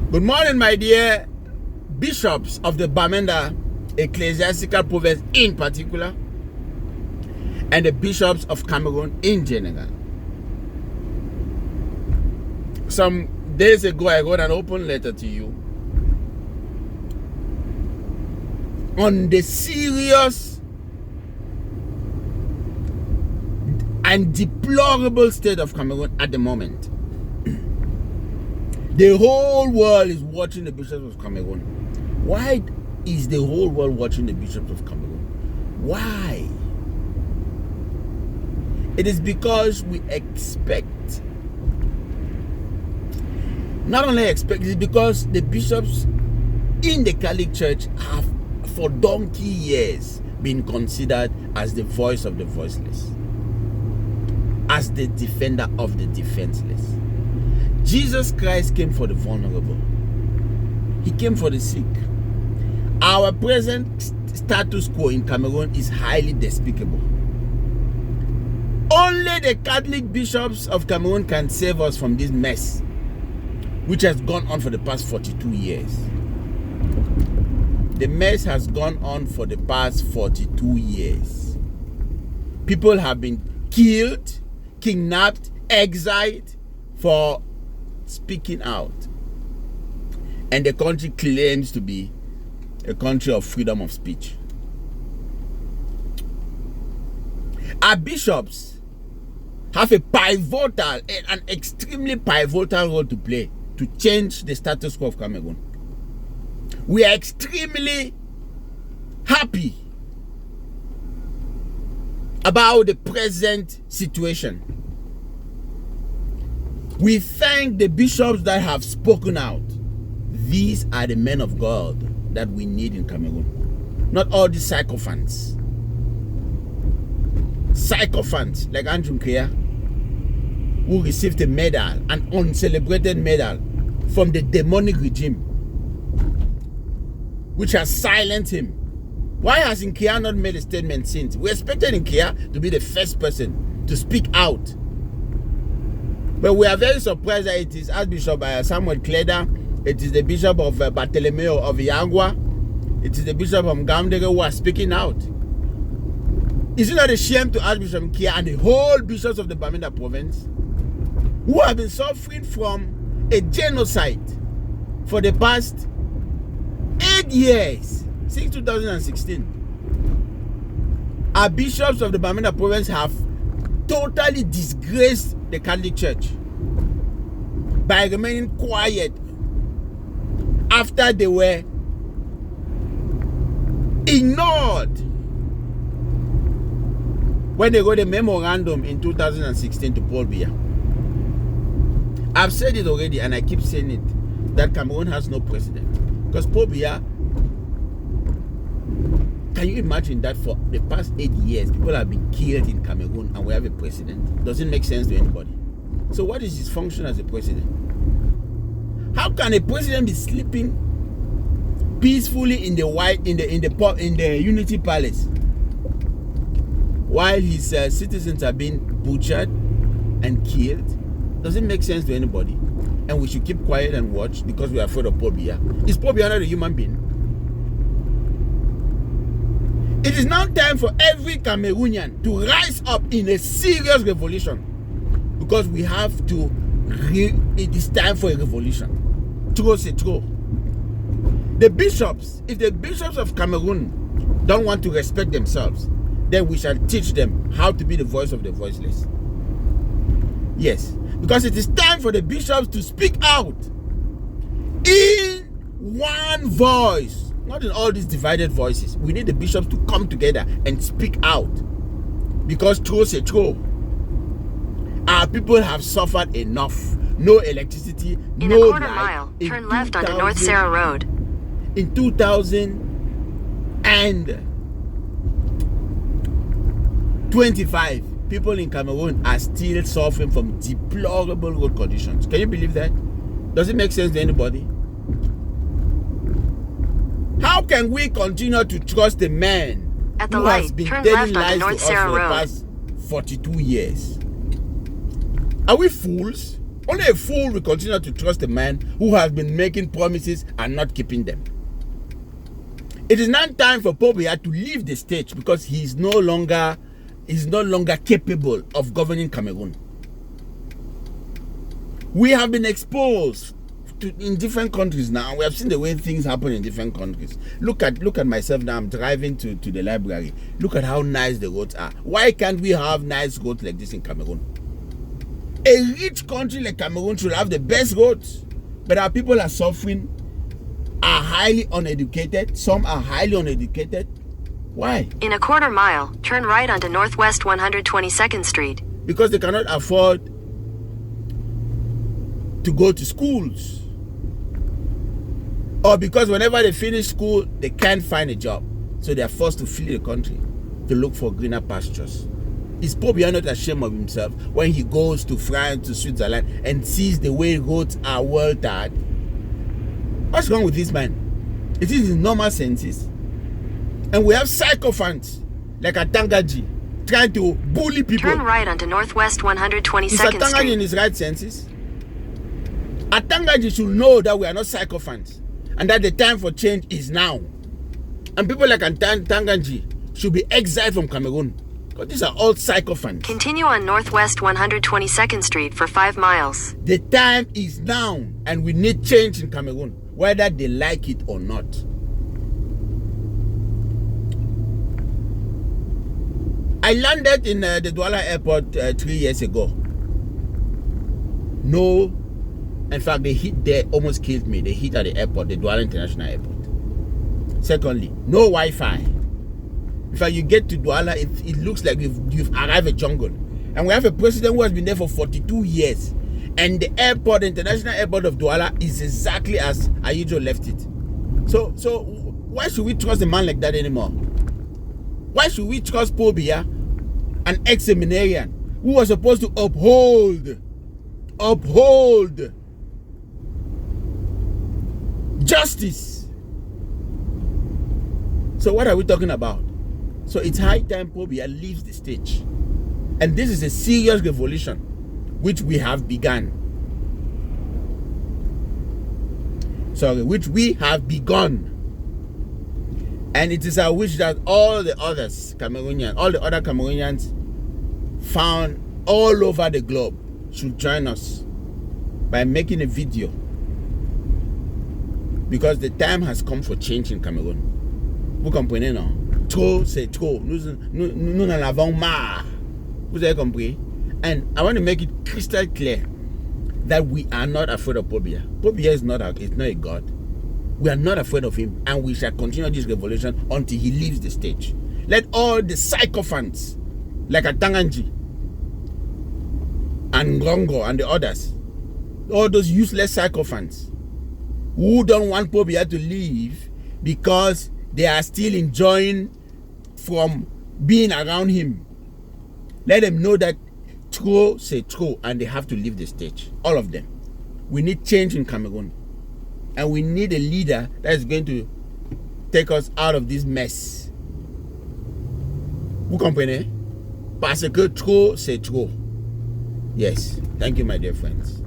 Good morning, my dear bishops of the Bamenda ecclesiastical province in particular, and the bishops of Cameroon in general. Some days ago, I wrote an open letter to you on the serious and deplorable state of Cameroon at the moment. The whole world is watching the bishops of Cameroon. Why is the whole world watching the bishops of Cameroon? Why? It is because we expect, not only expect, it is because the bishops in the Catholic Church have for donkey years been considered as the voice of the voiceless, as the defender of the defenseless. Jesus Christ came for the vulnerable. He came for the sick. Our present status quo in Cameroon is highly despicable. Only the Catholic bishops of Cameroon can save us from this mess, which has gone on for the past 42 years. The mess has gone on for the past 42 years. People have been killed, kidnapped, exiled for speaking out. And the country claims to be a country of freedom of speech. Our bishops have an extremely pivotal role to play to change the status quo of Cameroon. We are extremely happy about the present situation. We thank the bishops that have spoken out. These are the men of God that we need in Cameroon. Not all the sycophants. Sycophants like Andrew Kea, who received a medal, an uncelebrated medal from the demonic regime, which has silenced him. Why has Nkea not made a statement since? We expected Nkea to be the first person to speak out. But we are very surprised that it is Archbishop Samuel Kleda, it is the Bishop of Bartolomeo of Yangwa, it is the Bishop of Gamdege who are speaking out. Is it not a shame to Archbishop Nkea and the whole bishops of the Bamenda province who have been suffering from a genocide for the past 8 years, since 2016? Our bishops of the Bamenda province have totally disgraced the Catholic Church by remaining quiet after they were ignored when they wrote a memorandum in 2016 to Paul Buea. I've said it already and I keep saying it, that Cameroon has no president. Because Paul Buea, can you imagine that for the past 8 years, people have been killed in Cameroon and we have a president? Doesn't make sense to anybody. So what is his function as a president? How can a president be sleeping peacefully in the Unity Palace while his citizens are being butchered and killed? Doesn't make sense to anybody. And we should keep quiet and watch because we are afraid of Paul Buea. Is Paul Buea not a human being? It is now time for every Cameroonian to rise up in a serious revolution, because we have to, it is time for a revolution. Trop c'est trop. The bishops, if the bishops of Cameroon don't want to respect themselves, then we shall teach them how to be the voice of the voiceless. Yes, because it is time for the bishops to speak out in one voice. Not in all these divided voices. We need the bishops to come together and speak out. Because trop c'est trop. Our people have suffered enough. No electricity, in no a quarter light. mile, turn left onto North Sarah Road. In 2025, people in Cameroon are still suffering from deplorable road conditions. Can you believe that? Does it make sense to anybody? How can we continue to trust a man At the who light, has been turn telling left onto lies to North us Sarah for the Road. past 42 years? Are we fools? Only a fool will continue to trust a man who has been making promises and not keeping them. It is now time for Buea to leave the stage because he is no longer capable of governing Cameroon. We have been exposed in different countries now. We have seen the way things happen in different countries. Look at myself now. I'm driving to the library. Look at how nice the roads are. Why can't we have nice roads like this in Cameroon? A rich country like Cameroon should have the best roads, but our people are suffering, are highly uneducated. Some are highly uneducated. Why? In a quarter mile, turn right onto Northwest 122nd Street. Because they cannot afford to go to schools. Or because whenever they finish school, they can't find a job. So they are forced to flee the country to look for greener pastures. Is Buea not ashamed of himself when he goes to France, to Switzerland, and sees the way roads are well tarred? What's wrong with this man? It is his normal senses. And we have sycophants like Atangaji trying to bully people. Turn right onto Northwest 122nd Is Atangaji Street. in his right senses? Atangaji should know that we are not sycophants and that the time for change is now. And people like Atangaji should be exiled from Cameroon because these are all sycophants. Continue on Northwest 122nd Street for 5 miles. The time is now and we need change in Cameroon, whether they like it or not. I landed in the Douala airport 3 years ago. No, in fact, the heat there almost killed me. The heat at the airport, the Douala International Airport. Secondly, no Wi-Fi. In fact, you get to Douala, it looks like you've arrived a jungle. And we have a president who has been there for 42 years. And the airport, the International Airport of Douala, is exactly as Ayijo left it. So why should we trust a man like that anymore? Why should we trust Buea, an ex-seminarian who was supposed to uphold justice? So what are we talking about? So it's high time Buea leaves the stage. And this is a serious revolution which we have begun. Which we have begun. And it is our wish that all the other Cameroonians found all over the globe should join us by making a video. Because the time has come for change in Cameroon. Vous comprenez, non? Trop, c'est trop. Nous en avons marre. Vous avez compris? And I want to make it crystal clear that we are not afraid of Buea. Buea is not a god. We are not afraid of him, and we shall continue this revolution until he leaves the stage. Let all the sycophants like Atangaji and Ngongo and the others, all those useless sycophants who don't want Buea to leave because they are still enjoying from being around him, let them know that trop, c'est trop, and they have to leave the stage. All of them. We need change in Cameroon. And we need a leader that is going to take us out of this mess. Vous comprenez? Parce que trop, c'est trop. Yes. Thank you, my dear friends.